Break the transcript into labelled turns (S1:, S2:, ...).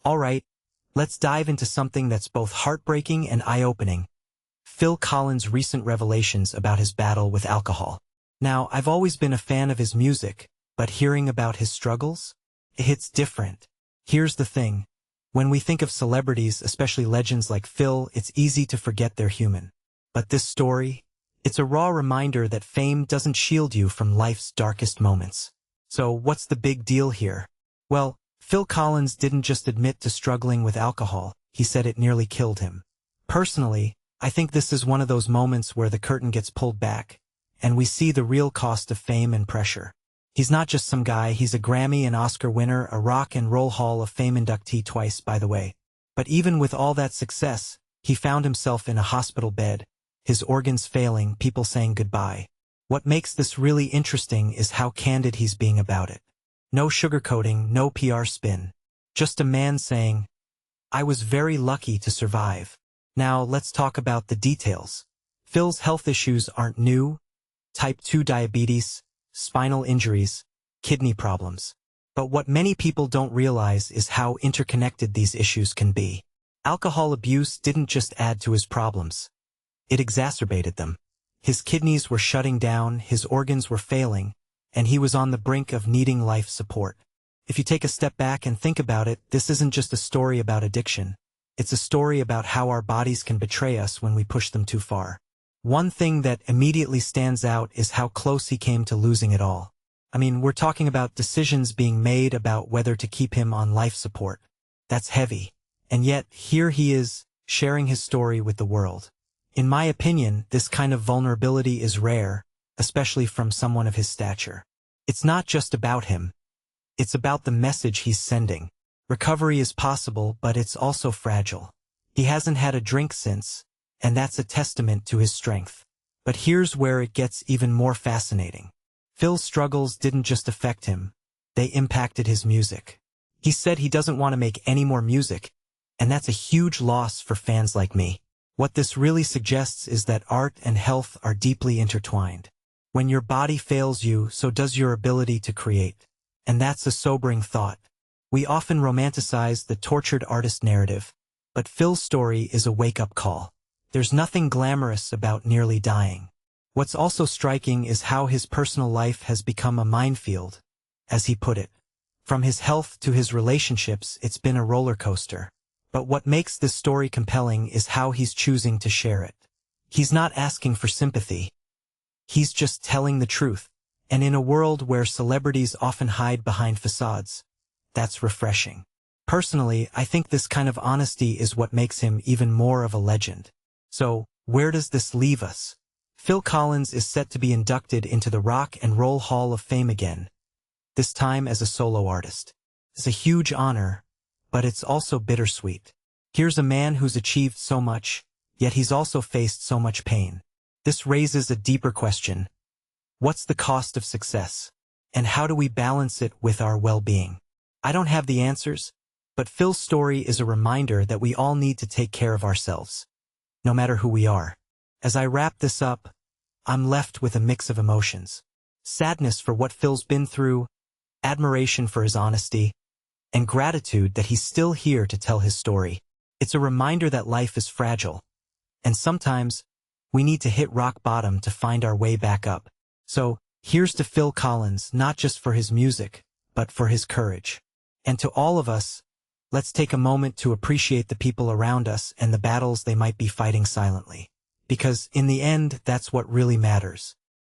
S1: Alright, let's dive into something that's both heartbreaking and eye-opening. Phil Collins' recent revelations about his battle with alcohol. Now, I've always been a fan of his music, but hearing about his struggles? It hits different. Here's the thing. When we think of celebrities, especially legends like Phil, it's easy to forget they're human. But this story? It's a raw reminder that fame doesn't shield you from life's darkest moments. So, what's the big deal here? Well, Phil Collins didn't just admit to struggling with alcohol, he said it nearly killed him. Personally, I think this is one of those moments where the curtain gets pulled back, and we see the real cost of fame and pressure. He's not just some guy, he's a Grammy and Oscar winner, a Rock and Roll Hall of Fame inductee twice, by the way. But even with all that success, he found himself in a hospital bed, his organs failing, people saying goodbye. What makes this really interesting is how candid he's being about it. No sugarcoating, no PR spin. Just a man saying, "I was very lucky to survive." Now let's talk about the details. Phil's health issues aren't new. Type 2 diabetes, spinal injuries, kidney problems. But what many people don't realize is how interconnected these issues can be. Alcohol abuse didn't just add to his problems. It exacerbated them. His kidneys were shutting down, his organs were failing, and he was on the brink of needing life support. If you take a step back and think about it, this isn't just a story about addiction. It's a story about how our bodies can betray us when we push them too far. One thing that immediately stands out is how close he came to losing it all. I mean, we're talking about decisions being made about whether to keep him on life support. That's heavy. And yet, here he is, sharing his story with the world. In my opinion, this kind of vulnerability is rare, especially from someone of his stature. It's not just about him. It's about the message he's sending. Recovery is possible, but it's also fragile. He hasn't had a drink since, and that's a testament to his strength. But here's where it gets even more fascinating. Phil's struggles didn't just affect him, they impacted his music. He said he doesn't want to make any more music, and that's a huge loss for fans like me. What this really suggests is that art and health are deeply intertwined. When your body fails you, so does your ability to create. And that's a sobering thought. We often romanticize the tortured artist narrative, but Phil's story is a wake-up call. There's nothing glamorous about nearly dying. What's also striking is how his personal life has become a minefield, as he put it. From his health to his relationships, it's been a roller coaster. But what makes this story compelling is how he's choosing to share it. He's not asking for sympathy. He's just telling the truth. And in a world where celebrities often hide behind facades, that's refreshing. Personally, I think this kind of honesty is what makes him even more of a legend. So, where does this leave us? Phil Collins is set to be inducted into the Rock and Roll Hall of Fame again, this time as a solo artist. It's a huge honor, but it's also bittersweet. Here's a man who's achieved so much, yet he's also faced so much pain. This raises a deeper question. What's the cost of success? And how do we balance it with our well-being? I don't have the answers, but Phil's story is a reminder that we all need to take care of ourselves, no matter who we are. As I wrap this up, I'm left with a mix of emotions. Sadness for what Phil's been through, admiration for his honesty, and gratitude that he's still here to tell his story. It's a reminder that life is fragile, and sometimes we need to hit rock bottom to find our way back up. So, here's to Phil Collins, not just for his music, but for his courage. And to all of us, let's take a moment to appreciate the people around us and the battles they might be fighting silently. Because, in the end, that's what really matters.